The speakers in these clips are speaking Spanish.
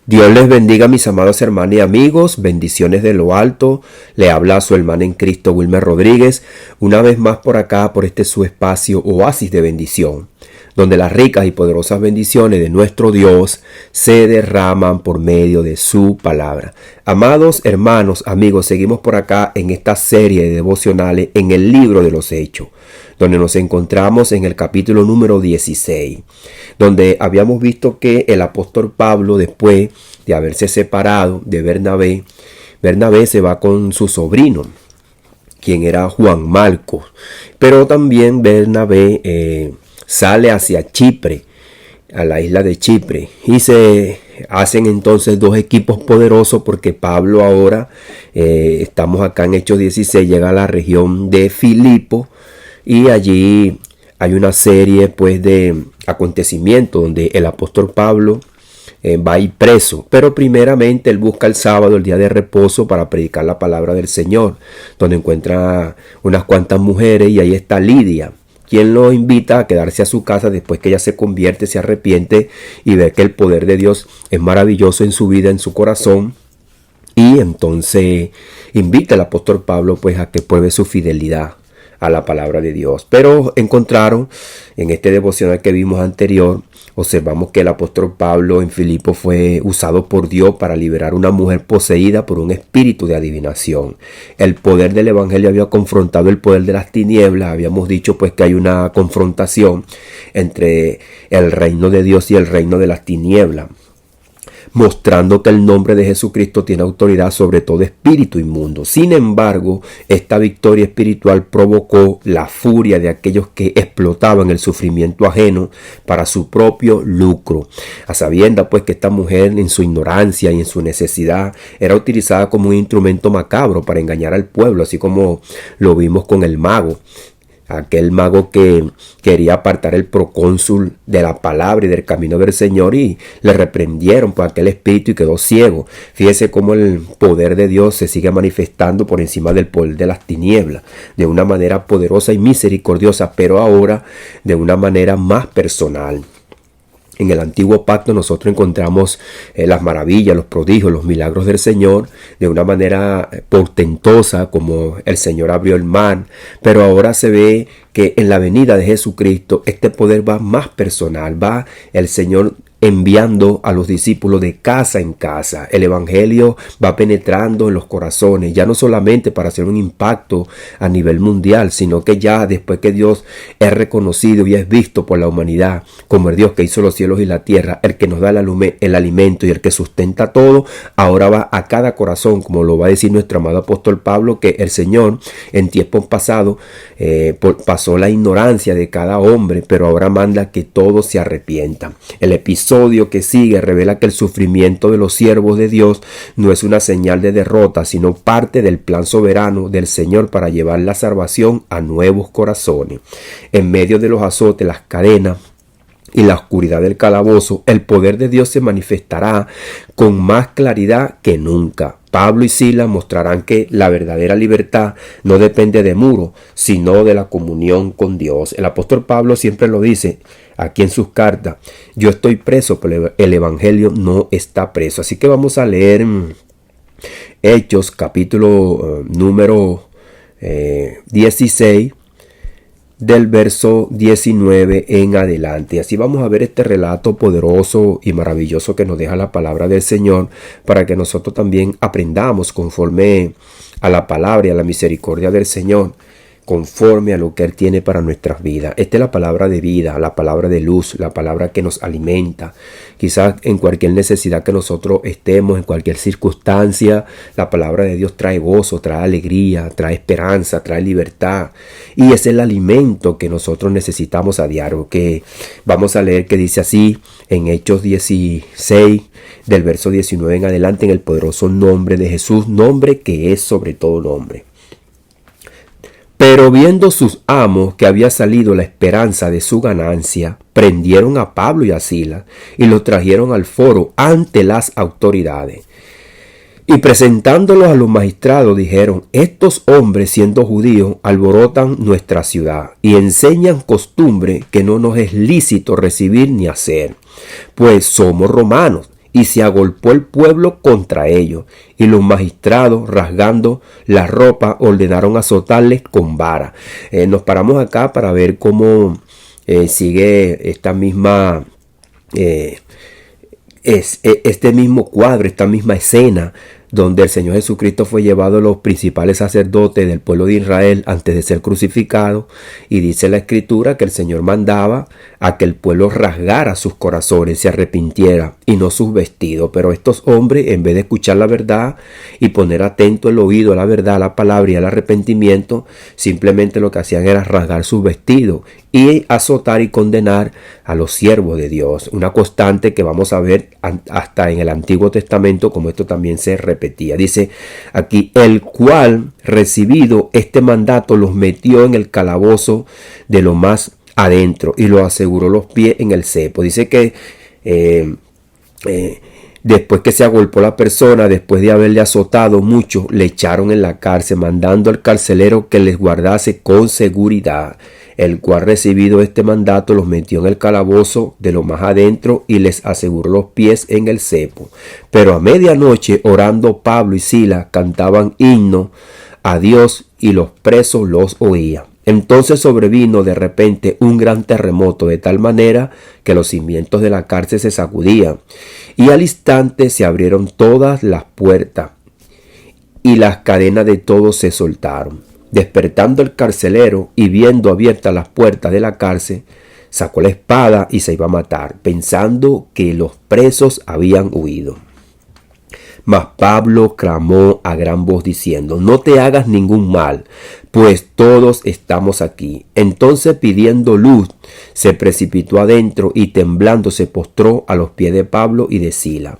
Dios les bendiga, mis amados hermanos y amigos. Bendiciones de lo alto. Le habla su hermano en Cristo, Wilmer Rodríguez, una vez más por acá, por este su espacio Oasis de Bendición, donde las ricas y poderosas bendiciones de nuestro Dios se derraman por medio de su palabra. Amados hermanos, amigos, seguimos por acá en esta serie de devocionales en el libro de los Hechos, donde nos encontramos en el capítulo número 16, donde habíamos visto que el apóstol Pablo, después de haberse separado de Bernabé se va con su sobrino, quien era Juan Marcos, pero también Bernabé sale hacia Chipre, a la isla de Chipre, y se hacen entonces dos equipos poderosos, porque Pablo ahora, estamos acá en Hechos 16, llega a la región de Filipo, y allí hay una serie pues de acontecimientos donde el apóstol Pablo va a ir preso, pero primeramente él busca el sábado, el día de reposo, para predicar la palabra del Señor, donde encuentra unas cuantas mujeres, y ahí está Lidia, quien lo invita a quedarse a su casa después que ella se convierte, se arrepiente y ve que el poder de Dios es maravilloso en su vida, en su corazón. Y entonces invita al apóstol Pablo pues a que pruebe su fidelidad a la palabra de Dios. Pero encontraron en este devocional que vimos anterior, observamos que el apóstol Pablo en Filipo fue usado por Dios para liberar a una mujer poseída por un espíritu de adivinación. El poder del evangelio había confrontado el poder de las tinieblas. Habíamos dicho pues que hay una confrontación entre el reino de Dios y el reino de las tinieblas, mostrando que el nombre de Jesucristo tiene autoridad sobre todo espíritu inmundo. Sin embargo, esta victoria espiritual provocó la furia de aquellos que explotaban el sufrimiento ajeno para su propio lucro. A sabiendas pues que esta mujer, en su ignorancia y en su necesidad, era utilizada como un instrumento macabro para engañar al pueblo, así como lo vimos con el mago. Aquel mago que quería apartar el procónsul de la palabra y del camino del Señor, y le reprendieron por aquel espíritu y quedó ciego. Fíjese cómo el poder de Dios se sigue manifestando por encima del poder de las tinieblas, de una manera poderosa y misericordiosa, pero ahora de una manera más personal. En el antiguo pacto nosotros encontramos las maravillas, los prodigios, los milagros del Señor de una manera portentosa, como el Señor abrió el mar, pero ahora se ve que en la venida de Jesucristo este poder va más personal, va el Señor enviando a los discípulos de casa en casa. El evangelio va penetrando en los corazones, ya no solamente para hacer un impacto a nivel mundial, sino que ya después que Dios es reconocido y es visto por la humanidad como el Dios que hizo los cielos y la tierra, el que nos da el alimento y el que sustenta todo, ahora va a cada corazón, como lo va a decir nuestro amado apóstol Pablo, que el Señor en tiempos pasados pasó la ignorancia de cada hombre, pero ahora manda que todos se arrepientan. El episodio que sigue revela que el sufrimiento de los siervos de Dios no es una señal de derrota, sino parte del plan soberano del Señor para llevar la salvación a nuevos corazones. En medio de los azotes, las cadenas y la oscuridad del calabozo, el poder de Dios se manifestará con más claridad que nunca. Pablo y Silas mostrarán que la verdadera libertad no depende de muros, sino de la comunión con Dios. El apóstol Pablo siempre lo dice aquí en sus cartas: yo estoy preso, pero el evangelio no está preso. Así que vamos a leer Hechos capítulo número 16, del verso 19 en adelante. Así vamos a ver este relato poderoso y maravilloso que nos deja la palabra del Señor, para que nosotros también aprendamos conforme a la palabra y a la misericordia del Señor, conforme a lo que Él tiene para nuestras vidas. Esta es la palabra de vida, la palabra de luz, la palabra que nos alimenta. Quizás en cualquier necesidad que nosotros estemos, en cualquier circunstancia, la palabra de Dios trae gozo, trae alegría, trae esperanza, trae libertad. Y es el alimento que nosotros necesitamos a diario, que vamos a leer, que dice así en Hechos 16, del verso 19 en adelante, en el poderoso nombre de Jesús, nombre que es sobre todo nombre. Pero viendo sus amos que había salido la esperanza de su ganancia, prendieron a Pablo y a Silas y los trajeron al foro ante las autoridades. Y presentándolos a los magistrados dijeron: estos hombres, siendo judíos, alborotan nuestra ciudad y enseñan costumbre que no nos es lícito recibir ni hacer, pues somos romanos. y se agolpó el pueblo contra ellos, y los magistrados, rasgando la ropa, ordenaron azotarles con vara. Nos paramos acá para ver cómo sigue esta misma este mismo cuadro, esta misma escena, donde el Señor Jesucristo fue llevado a los principales sacerdotes del pueblo de Israel antes de ser crucificado, y dice la Escritura que el Señor mandaba a que el pueblo rasgara sus corazones, se arrepintiera, y no sus vestidos. Pero estos hombres, en vez de escuchar la verdad y poner atento el oído a la verdad, a la palabra y al arrepentimiento, simplemente lo que hacían era rasgar sus vestidos y azotar y condenar a los siervos de Dios. Una constante que vamos a ver hasta en el Antiguo Testamento, como esto también se repetía. Dice aquí, el cual, recibido este mandato, los metió en el calabozo de lo más adentro y los aseguró los pies en el cepo. Dice que después que se agolpó la persona, después de haberle azotado mucho, le echaron en la cárcel, mandando al carcelero que les guardase con seguridad, el cual, recibido este mandato, los metió en el calabozo de lo más adentro y les aseguró los pies en el cepo. Pero a medianoche, orando, Pablo y Silas cantaban himno a Dios, y los presos los oían. Entonces sobrevino de repente un gran terremoto, de tal manera que los cimientos de la cárcel se sacudían, y al instante se abrieron todas las puertas y las cadenas de todos se soltaron. Despertando el carcelero y viendo abiertas las puertas de la cárcel, sacó la espada y se iba a matar, pensando que los presos habían huido. Mas Pablo clamó a gran voz diciendo, no te hagas ningún mal, pues todos estamos aquí. Entonces, pidiendo luz, se precipitó adentro y temblando se postró a los pies de Pablo y de Silas.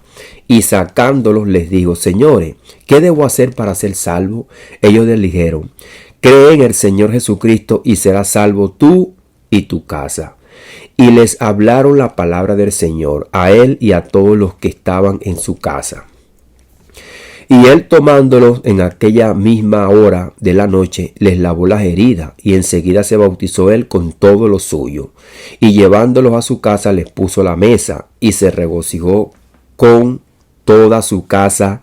Y sacándolos les dijo, señores, ¿qué debo hacer para ser salvo? Ellos les dijeron, cree en el Señor Jesucristo y serás salvo tú y tu casa. Y les hablaron la palabra del Señor a él y a todos los que estaban en su casa. Y él, tomándolos en aquella misma hora de la noche, les lavó las heridas, y enseguida se bautizó él con todo lo suyo. Y llevándolos a su casa les puso la mesa, y se regocijó con toda su casa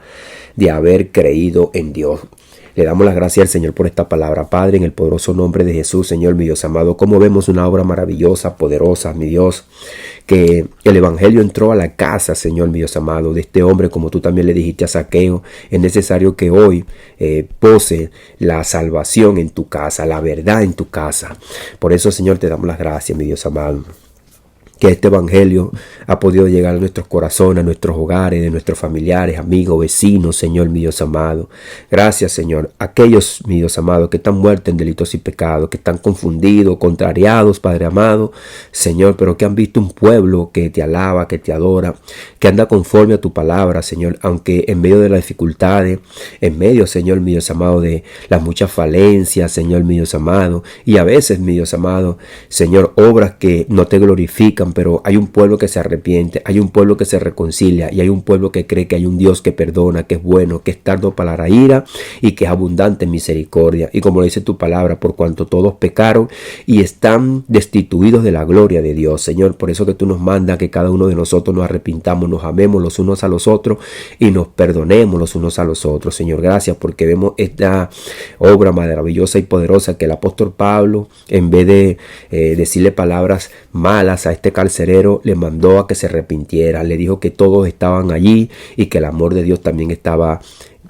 de haber creído en Dios. Le damos las gracias al Señor por esta palabra, Padre, en el poderoso nombre de Jesús, Señor, mi Dios amado. Como vemos una obra maravillosa, poderosa, mi Dios, que el Evangelio entró a la casa, Señor, mi Dios amado, de este hombre, como tú también le dijiste a Zaqueo. Es necesario que hoy pose la salvación en tu casa, la verdad en tu casa. Por eso, Señor, te damos las gracias, mi Dios amado, que este evangelio ha podido llegar a nuestros corazones, a nuestros hogares, de nuestros familiares, amigos, vecinos, Señor, mi Dios amado. Gracias, Señor. Aquellos, mi Dios amado, que están muertos en delitos y pecados, que están confundidos, contrariados, Padre amado, Señor, pero que han visto un pueblo que te alaba, que te adora, que anda conforme a tu palabra, Señor, aunque en medio de las dificultades, en medio, Señor, mi Dios amado, de las muchas falencias, Señor, mi Dios amado, y a veces, mi Dios amado, Señor, obras que no te glorifican, pero hay un pueblo que se arrepiente, hay un pueblo que se reconcilia y hay un pueblo que cree que hay un Dios que perdona, que es bueno, que es tardo para la ira y que es abundante en misericordia. Y como dice tu palabra, por cuanto todos pecaron y están destituidos de la gloria de Dios, Señor, por eso que tú nos mandas que cada uno de nosotros nos arrepintamos, nos amemos los unos a los otros y nos perdonemos los unos a los otros. Señor, gracias porque vemos esta obra maravillosa y poderosa que el apóstol Pablo, en vez de decirle palabras malas a este carcelero, le mandó a que se arrepintiera, le dijo que todos estaban allí y que el amor de Dios también estaba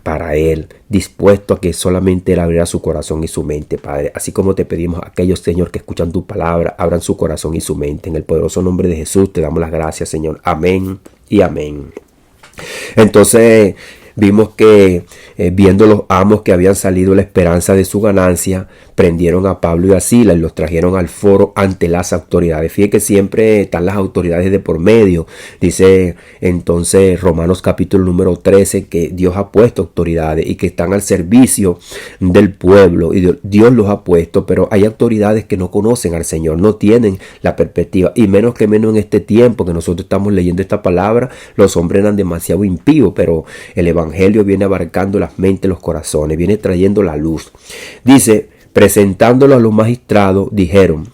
para él, dispuesto a que solamente él abriera su corazón y su mente, Padre. Así como te pedimos a aquellos, Señor, que escuchan tu palabra, abran su corazón y su mente. En el poderoso nombre de Jesús te damos las gracias, Señor. Amén y amén. Entonces vimos que viendo los amos que habían salido la esperanza de su ganancia, prendieron a Pablo y a Silas y los trajeron al foro ante las autoridades. Fíjate que siempre están las autoridades de por medio. Dice entonces Romanos capítulo número 13 que Dios ha puesto autoridades y que están al servicio del pueblo, y Dios los ha puesto, pero hay autoridades que no conocen al Señor, no tienen la perspectiva, y menos en este tiempo que nosotros estamos leyendo esta palabra, los hombres eran demasiado impíos, pero el Evangelio viene abarcando las mentes, los corazones, viene trayendo la luz. Dice, presentándolo a los magistrados, dijeron,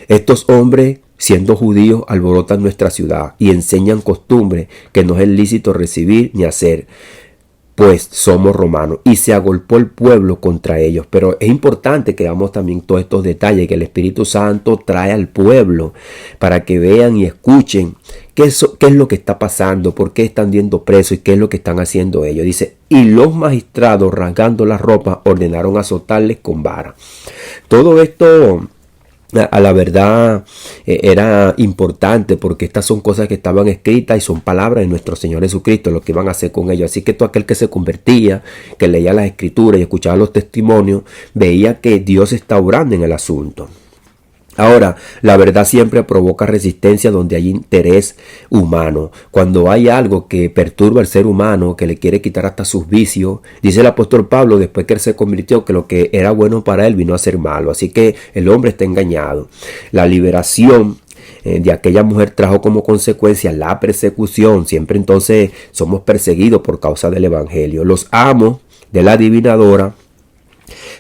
estos hombres siendo judíos, alborotan nuestra ciudad y enseñan costumbres que no es lícito recibir ni hacer, pues somos romanos. Y se agolpó el pueblo contra ellos. Pero es importante que veamos también todos estos detalles que el Espíritu Santo trae al pueblo para que vean y escuchen qué es lo que está pasando, por qué están yendo presos y qué es lo que están haciendo ellos. Dice, y los magistrados, rasgando las ropas, ordenaron azotarles con vara. Todo esto, a la verdad, era importante porque estas son cosas que estaban escritas y son palabras de nuestro Señor Jesucristo, lo que iban a hacer con ellos. Así que todo aquel que se convertía, que leía las escrituras y escuchaba los testimonios, veía que Dios está obrando en el asunto. Ahora, la verdad siempre provoca resistencia donde hay interés humano. Cuando hay algo que perturba al ser humano, que le quiere quitar hasta sus vicios, dice el apóstol Pablo, después que él se convirtió, que lo que era bueno para él vino a ser malo. Así que el hombre está engañado. La liberación de aquella mujer trajo como consecuencia la persecución. Siempre entonces somos perseguidos por causa del evangelio. Los amos de la adivinadora,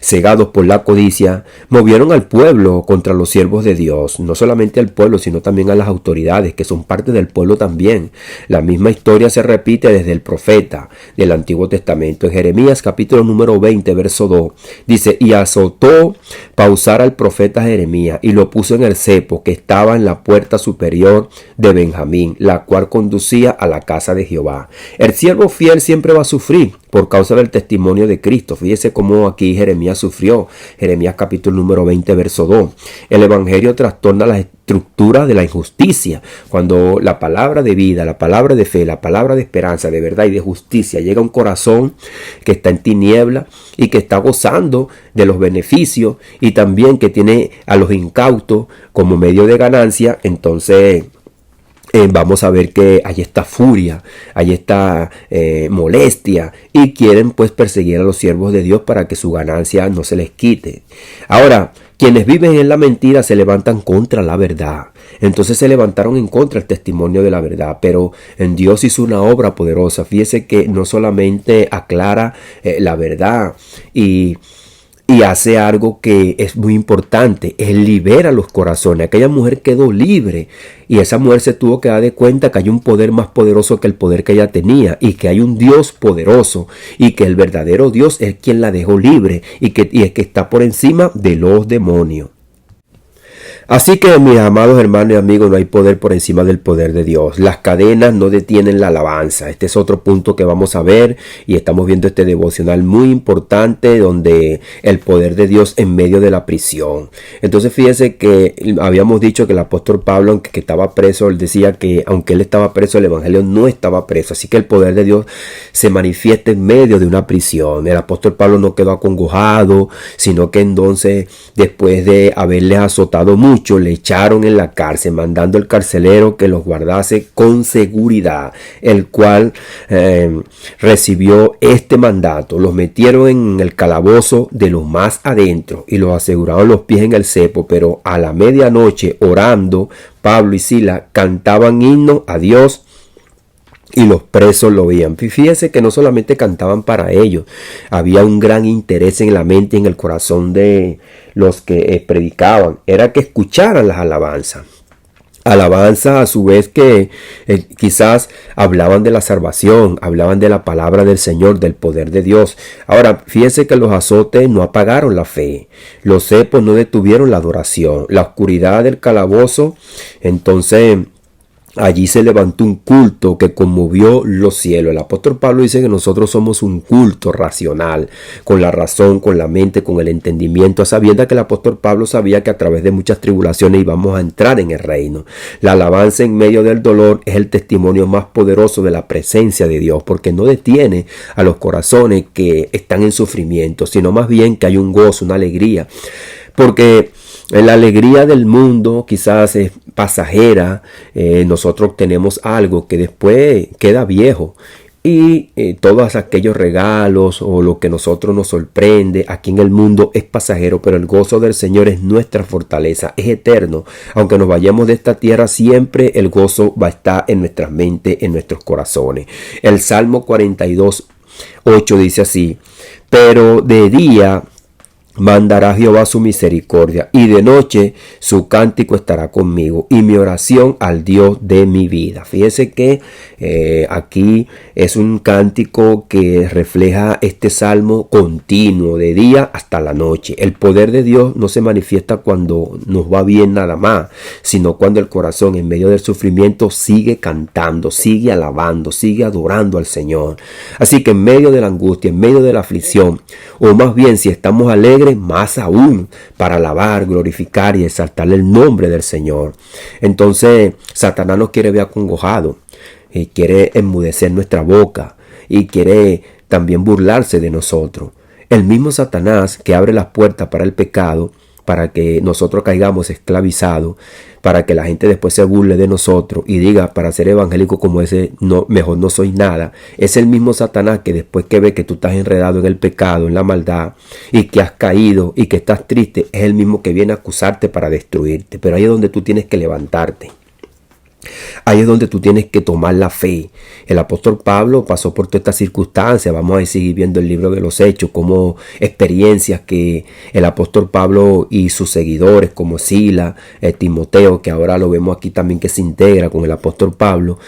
cegados por la codicia, movieron al pueblo contra los siervos de Dios. No solamente al pueblo, sino también a las autoridades, que son parte del pueblo también. La misma historia se repite desde el profeta del Antiguo Testamento. En Jeremías capítulo número 20, verso 2, dice, y azotó pausar al profeta Jeremías y lo puso en el cepo que estaba en la puerta superior de Benjamín, la cual conducía a la casa de Jehová. El siervo fiel siempre va a sufrir por causa del testimonio de Cristo. Fíjese cómo aquí Jeremías sufrió. Jeremías capítulo número 20, verso 2. El evangelio trastorna la estructura de la injusticia. Cuando la palabra de vida, la palabra de fe, la palabra de esperanza, de verdad y de justicia llega a un corazón que está en tiniebla y que está gozando de los beneficios y también que tiene a los incautos como medio de ganancia, entonces vamos a ver que hay esta furia, hay esta molestia y quieren pues perseguir a los siervos de Dios para que su ganancia no se les quite. Ahora, quienes viven en la mentira se levantan contra la verdad. Entonces se levantaron en contra del testimonio de la verdad, pero en Dios hizo una obra poderosa. Fíjese que no solamente aclara la verdad y hace algo que es muy importante, él libera los corazones. Aquella mujer quedó libre y esa mujer se tuvo que dar de cuenta que hay un poder más poderoso que el poder que ella tenía y que hay un Dios poderoso y que el verdadero Dios es quien la dejó libre y es que está por encima de los demonios. Así que, mis amados hermanos y amigos, no hay poder por encima del poder de Dios. Las cadenas no detienen la alabanza. Este es otro punto que vamos a ver y estamos viendo este devocional muy importante donde el poder de Dios en medio de la prisión. Entonces fíjese que habíamos dicho que el apóstol Pablo, aunque estaba preso, él decía que aunque él estaba preso, el evangelio no estaba preso. Así que el poder de Dios se manifiesta en medio de una prisión. El apóstol Pablo no quedó acongojado, sino que entonces, después de haberles azotado mucho, le echaron en la cárcel, mandando al carcelero que los guardase con seguridad, el cual recibió este mandato. Los metieron en el calabozo de lo más adentro y los aseguraron los pies en el cepo, pero a la medianoche, orando, Pablo y Silas cantaban himnos a Dios y los presos lo oían. Fíjese que no solamente cantaban para ellos, había un gran interés en la mente y en el corazón de los que predicaban, era que escucharan las alabanzas. Alabanza a su vez que quizás hablaban de la salvación, hablaban de la palabra del Señor, del poder de Dios. Ahora, fíjese que los azotes no apagaron la fe, los cepos no detuvieron la adoración, la oscuridad del calabozo, entonces allí se levantó un culto que conmovió los cielos. El apóstol Pablo dice que nosotros somos un culto racional, con la razón, con la mente, con el entendimiento, sabiendo que el apóstol Pablo sabía que a través de muchas tribulaciones íbamos a entrar en el reino. La alabanza en medio del dolor es el testimonio más poderoso de la presencia de Dios, porque no detiene a los corazones que están en sufrimiento, sino más bien que hay un gozo, una alegría, porque en la alegría del mundo quizás es pasajera, nosotros tenemos algo que después queda viejo y todos aquellos regalos o lo que nosotros nos sorprende aquí en el mundo es pasajero, pero el gozo del Señor es nuestra fortaleza, es eterno. Aunque nos vayamos de esta tierra, siempre el gozo va a estar en nuestras mentes, en nuestros corazones. El Salmo 42:8 dice así: pero de día Mandará Jehová su misericordia, y de noche su cántico estará conmigo, y mi oración al Dios de mi vida. Fíjese que aquí es un cántico que refleja este salmo continuo, de día hasta la noche. El poder de Dios no se manifiesta cuando nos va bien nada más, sino cuando el corazón en medio del sufrimiento sigue cantando, sigue alabando, sigue adorando al Señor. Así que en medio de la angustia, en medio de la aflicción, o más bien si estamos alegres, más aún para alabar, glorificar y exaltar el nombre del Señor. Entonces Satanás nos quiere ver acongojados y quiere enmudecer nuestra boca y quiere también burlarse de nosotros. El mismo Satanás que abre las puertas para el pecado, para que nosotros caigamos esclavizados, para que la gente después se burle de nosotros y diga, para ser evangélico como ese, no, mejor no soy nada. Es el mismo Satanás que después que ve que tú estás enredado en el pecado, en la maldad, y que has caído y que estás triste, es el mismo que viene a acusarte para destruirte. Pero ahí es donde tú tienes que levantarte. Ahí es donde tú tienes que tomar la fe. El apóstol Pablo pasó por todas estas circunstancias. Vamos a seguir viendo el libro de los Hechos, como experiencias que el apóstol Pablo y sus seguidores, como Sila, Timoteo, que ahora lo vemos aquí también que se integra con el apóstol Pablo,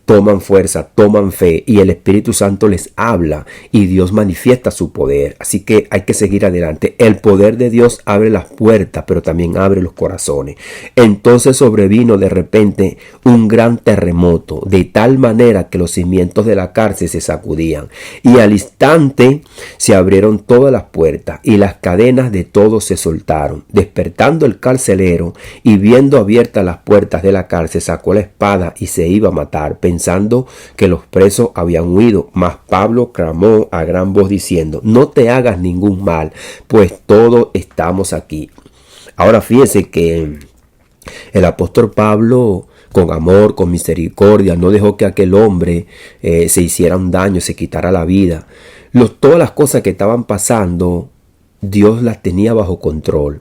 toman fuerza, toman fe, y el Espíritu Santo les habla y Dios manifiesta su poder. Así que hay que seguir adelante. El poder de Dios abre las puertas, pero también abre los corazones. Entonces sobrevino de repente un gran terremoto, de tal manera que los cimientos de la cárcel se sacudían, y al instante se abrieron todas las puertas y las cadenas de todos se soltaron. Despertando el carcelero y viendo abiertas las puertas de la cárcel, sacó la espada y se iba a matar, pensando que los presos habían huido. Mas Pablo clamó a gran voz diciendo: no te hagas ningún mal, pues todos estamos aquí. Ahora fíjese que el apóstol Pablo, con amor, con misericordia, no dejó que aquel hombre se hiciera un daño, se quitara la vida. Todas las cosas que estaban pasando, Dios las tenía bajo control.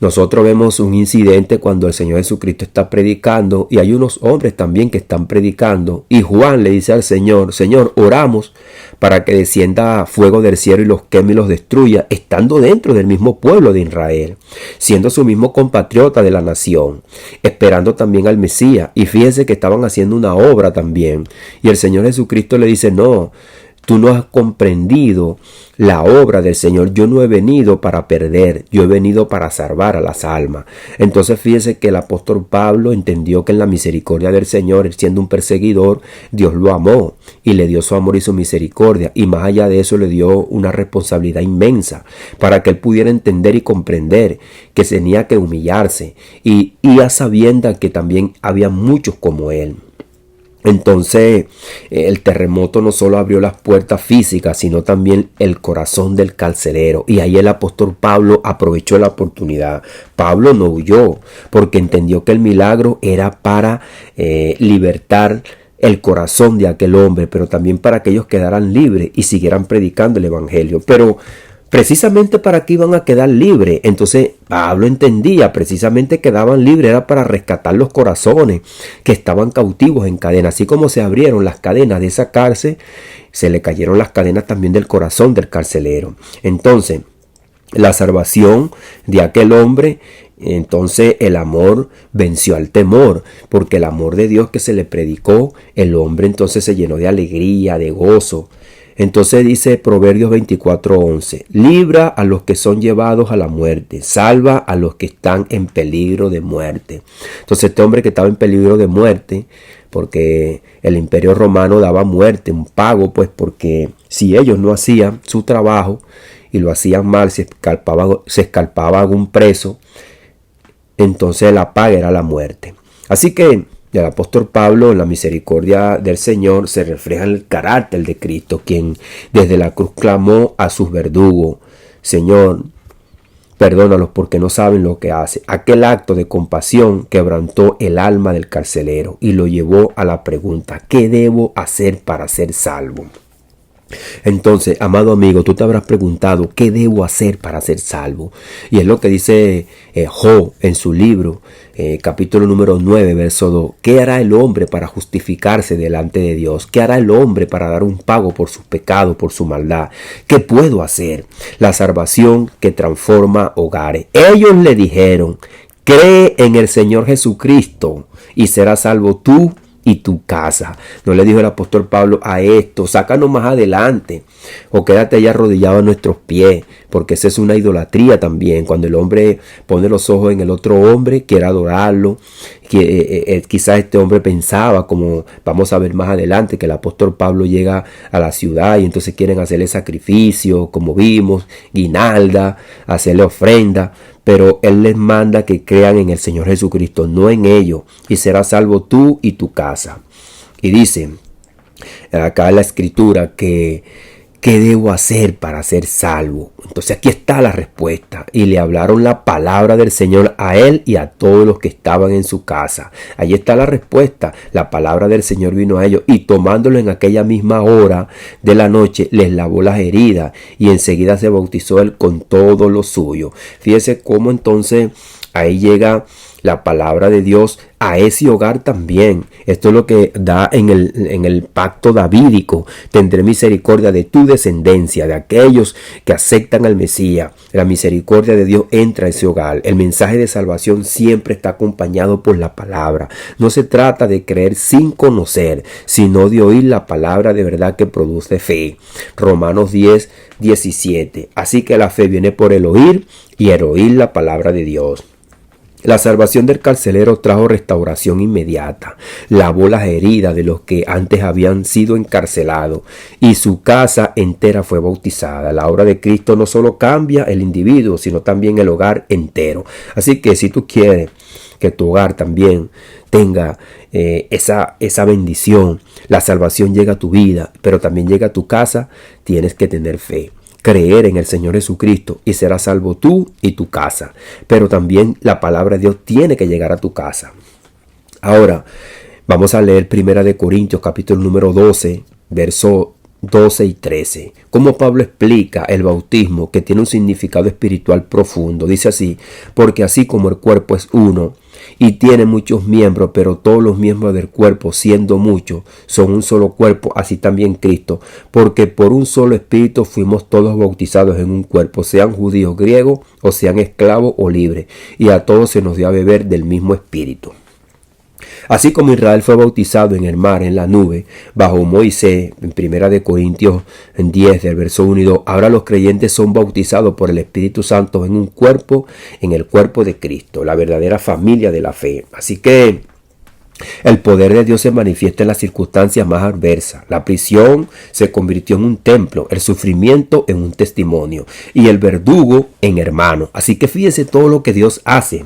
Nosotros vemos un incidente cuando el Señor Jesucristo está predicando, y hay unos hombres también que están predicando, y Juan le dice al Señor: Señor, oramos para que descienda fuego del cielo y los queme y los destruya, estando dentro del mismo pueblo de Israel, siendo su mismo compatriota de la nación, esperando también al Mesías. Y fíjense que estaban haciendo una obra también, y el Señor Jesucristo le dice: no, tú no has comprendido la obra del Señor. Yo no he venido para perder, yo he venido para salvar a las almas. Entonces fíjese que el apóstol Pablo entendió que en la misericordia del Señor, él siendo un perseguidor, Dios lo amó y le dio su amor y su misericordia, y más allá de eso le dio una responsabilidad inmensa para que él pudiera entender y comprender que tenía que humillarse, y a sabiendas que también había muchos como él. Entonces el terremoto no solo abrió las puertas físicas, sino también el corazón del carcelero. Y ahí el apóstol Pablo aprovechó la oportunidad. Pablo no huyó, porque entendió que el milagro era para libertar el corazón de aquel hombre, pero también para que ellos quedaran libres y siguieran predicando el evangelio. Pero precisamente para que iban a quedar libres. Entonces Pablo entendía, precisamente quedaban libres era para rescatar los corazones que estaban cautivos en cadenas. Así como se abrieron las cadenas de esa cárcel, se le cayeron las cadenas también del corazón del carcelero. Entonces la salvación de aquel hombre, entonces el amor venció al temor, porque el amor de Dios que se le predicó, el hombre entonces se llenó de alegría, de gozo. Entonces dice Proverbios 24:11: libra a los que son llevados a la muerte, salva a los que están en peligro de muerte. Entonces este hombre que estaba en peligro de muerte, porque el imperio romano daba muerte, un pago, pues, porque si ellos no hacían su trabajo y lo hacían mal, se escalpaba algún preso, entonces la paga era la muerte. Así que el apóstol Pablo, en la misericordia del Señor, se refleja en el carácter de Cristo, quien desde la cruz clamó a sus verdugos: Señor, perdónalos porque no saben lo que hacen. Aquel acto de compasión quebrantó el alma del carcelero y lo llevó a la pregunta: ¿qué debo hacer para ser salvo? Entonces, amado amigo, tú te habrás preguntado, ¿qué debo hacer para ser salvo? Y es lo que dice Job en su libro, capítulo número 9, verso 2. ¿Qué hará el hombre para justificarse delante de Dios? ¿Qué hará el hombre para dar un pago por sus pecados, por su maldad? ¿Qué puedo hacer? La salvación que transforma hogares. Ellos le dijeron, cree en el Señor Jesucristo y serás salvo tú y tu casa. No le dijo el apóstol Pablo a esto, sácanos más adelante o quédate allá arrodillado a nuestros pies, porque esa es una idolatría también. Cuando el hombre pone los ojos en el otro hombre, quiere adorarlo, quizás este hombre pensaba, como vamos a ver más adelante, que el apóstol Pablo llega a la ciudad y entonces quieren hacerle sacrificio, como vimos, guinalda, hacerle ofrenda. Pero Él les manda que crean en el Señor Jesucristo, no en ellos, y serás salvo tú y tu casa. Y dice acá en la escritura que ¿qué debo hacer para ser salvo? Entonces aquí está la respuesta. Y le hablaron la palabra del Señor a él y a todos los que estaban en su casa. Allí está la respuesta. La palabra del Señor vino a ellos y tomándolo en aquella misma hora de la noche les lavó las heridas y enseguida se bautizó él con todo lo suyo. Fíjese cómo entonces ahí llega la palabra de Dios a ese hogar también. Esto es lo que da en el pacto davídico. Tendré misericordia de tu descendencia, de aquellos que aceptan al Mesías. La misericordia de Dios entra a ese hogar. El mensaje de salvación siempre está acompañado por la palabra. No se trata de creer sin conocer, sino de oír la palabra de verdad que produce fe. Romanos 10, 17. Así que la fe viene por el oír y el oír la palabra de Dios. La salvación del carcelero trajo restauración inmediata, lavó las heridas de los que antes habían sido encarcelados y su casa entera fue bautizada. La obra de Cristo no solo cambia el individuo, sino también el hogar entero. Así que si tú quieres que tu hogar también tenga esa bendición, la salvación llega a tu vida, pero también llega a tu casa, tienes que tener fe. Creer en el Señor Jesucristo y serás salvo tú y tu casa. Pero también la palabra de Dios tiene que llegar a tu casa. Ahora, vamos a leer 1 Corintios capítulo número 12, versos 12 y 13. Como Pablo explica el bautismo que tiene un significado espiritual profundo. Dice así, porque así como el cuerpo es uno y tiene muchos miembros, pero todos los miembros del cuerpo, siendo muchos, son un solo cuerpo, así también Cristo, porque por un solo espíritu fuimos todos bautizados en un cuerpo, sean judíos, griegos, o sean esclavos o libres, y a todos se nos dio a beber del mismo espíritu. Así como Israel fue bautizado en el mar, en la nube, bajo Moisés, en 1 Corintios 10, del verso 1 y 2, ahora los creyentes son bautizados por el Espíritu Santo en un cuerpo, en el cuerpo de Cristo, la verdadera familia de la fe. Así que el poder de Dios se manifiesta en las circunstancias más adversas. La prisión se convirtió en un templo, el sufrimiento en un testimonio y el verdugo en hermano. Así que fíjese todo lo que Dios hace.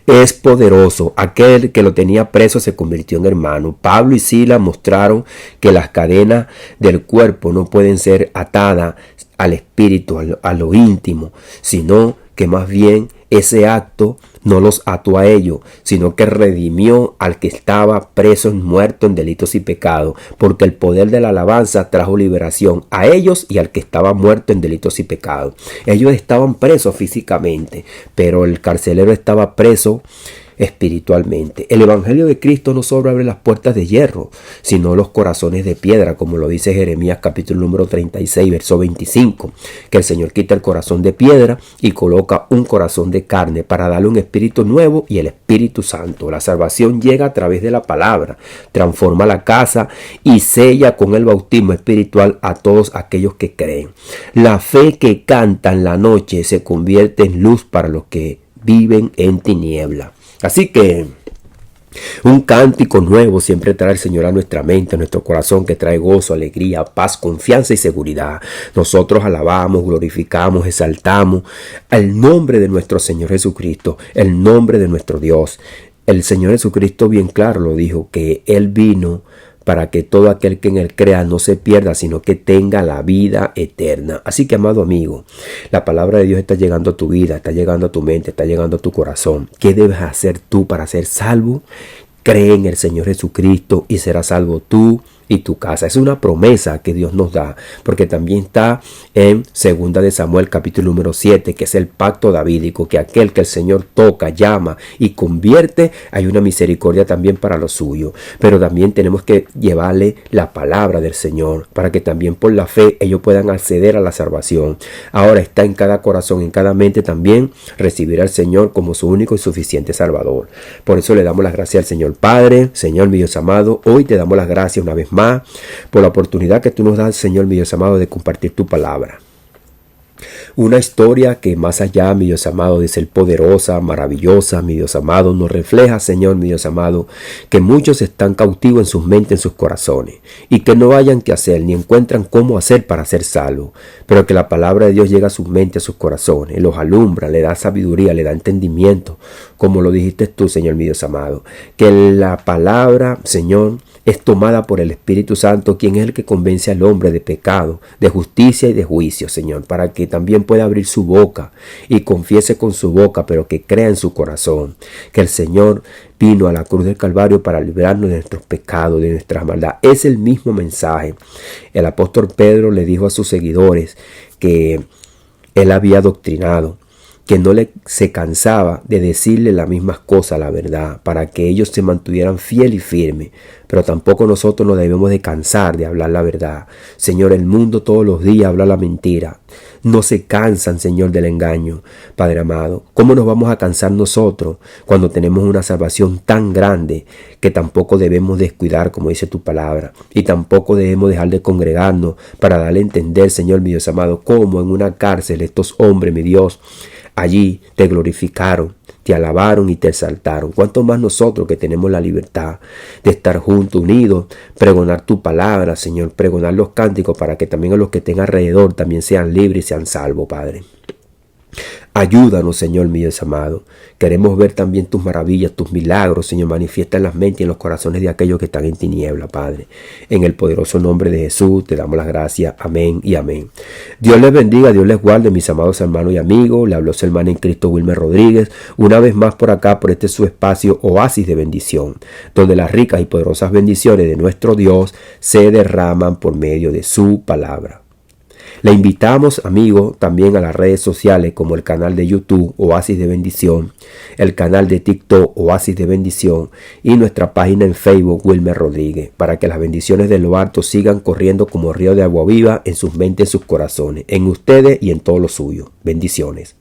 Es poderoso. Aquel que lo tenía preso se convirtió en hermano. Pablo y Silas mostraron que las cadenas del cuerpo no pueden ser atadas al espíritu, a lo íntimo, sino que más bien ese acto no los ató a ellos, sino que redimió al que estaba preso, muerto en delitos y pecados, porque el poder de la alabanza trajo liberación a ellos y al que estaba muerto en delitos y pecados. Ellos estaban presos físicamente, pero el carcelero estaba preso espiritualmente. El evangelio de Cristo no solo abre las puertas de hierro, sino los corazones de piedra, como lo dice Jeremías capítulo número 36, verso 25, que el Señor quita el corazón de piedra y coloca un corazón de carne para darle un espíritu nuevo y el Espíritu Santo. La salvación llega a través de la palabra, transforma la casa y sella con el bautismo espiritual a todos aquellos que creen. La fe que canta en la noche se convierte en luz para los que viven en tiniebla. Así que un cántico nuevo siempre trae el Señor a nuestra mente, a nuestro corazón, que trae gozo, alegría, paz, confianza y seguridad. Nosotros alabamos, glorificamos, exaltamos el nombre de nuestro Señor Jesucristo, el nombre de nuestro Dios. El Señor Jesucristo bien claro lo dijo, que Él vino para que todo aquel que en Él crea no se pierda, sino que tenga la vida eterna. Así que, amado amigo, la palabra de Dios está llegando a tu vida, está llegando a tu mente, está llegando a tu corazón. ¿Qué debes hacer tú para ser salvo? Cree en el Señor Jesucristo y serás salvo tú y tu casa. Es una promesa que Dios nos da, porque también está en 2 de Samuel capítulo número 7, que es el pacto davídico, que aquel que el Señor toca, llama y convierte, hay una misericordia también para lo suyo. Pero también tenemos que llevarle la palabra del Señor, para que también por la fe ellos puedan acceder a la salvación. Ahora está en cada corazón, en cada mente también, recibir al Señor como su único y suficiente Salvador. Por eso le damos las gracias al Señor Padre. Señor mi Dios amado, hoy te damos las gracias una vez más por la oportunidad que tú nos das, Señor mi Dios amado, de compartir tu palabra. Una historia que más allá, mi Dios amado, de ser poderosa, maravillosa, mi Dios amado, nos refleja, Señor, mi Dios amado, que muchos están cautivos en sus mentes, en sus corazones, y que no hayan qué hacer, ni encuentran cómo hacer para ser salvos, pero que la palabra de Dios llega a sus mentes, a sus corazones, los alumbra, le da sabiduría, le da entendimiento, como lo dijiste tú, Señor, mi Dios amado, que la palabra, Señor, es tomada por el Espíritu Santo, quien es el que convence al hombre de pecado, de justicia y de juicio, Señor, para que también pueda abrir su boca y confiese con su boca, pero que crea en su corazón que el Señor vino a la cruz del Calvario para librarnos de nuestros pecados, de nuestras maldades. Es el mismo mensaje. El apóstol Pedro le dijo a sus seguidores que él había doctrinado, que no se cansaba de decirle las mismas cosas, la verdad, para que ellos se mantuvieran fiel y firme. Pero tampoco nosotros nos debemos de cansar de hablar la verdad. Señor, el mundo todos los días habla la mentira. No se cansan, Señor, del engaño. Padre amado, ¿cómo nos vamos a cansar nosotros cuando tenemos una salvación tan grande que tampoco debemos descuidar, como dice tu palabra? Y tampoco debemos dejar de congregarnos para darle a entender, Señor, mi Dios amado, cómo en una cárcel estos hombres, mi Dios, allí te glorificaron, te alabaron y te exaltaron. ¿Cuánto más nosotros que tenemos la libertad de estar juntos, unidos, pregonar tu palabra, Señor, pregonar los cánticos para que también los que estén alrededor también sean libres y sean salvos, Padre? Ayúdanos, Señor mi Dios amado. Queremos ver también tus maravillas, tus milagros, Señor, manifiesta en las mentes y en los corazones de aquellos que están en tiniebla, Padre. En el poderoso nombre de Jesús te damos las gracias. Amén y amén. Dios les bendiga, Dios les guarde, mis amados hermanos y amigos. Le habló su hermano en Cristo, Wilmer Rodríguez, una vez más por acá, por este su espacio Oasis de Bendición, donde las ricas y poderosas bendiciones de nuestro Dios se derraman por medio de su palabra. Le invitamos, amigos, también a las redes sociales como el canal de YouTube Oasis de Bendición, el canal de TikTok Oasis de Bendición y nuestra página en Facebook Wilmer Rodríguez, para que las bendiciones de lo alto sigan corriendo como río de agua viva en sus mentes y sus corazones, en ustedes y en todo lo suyo. Bendiciones.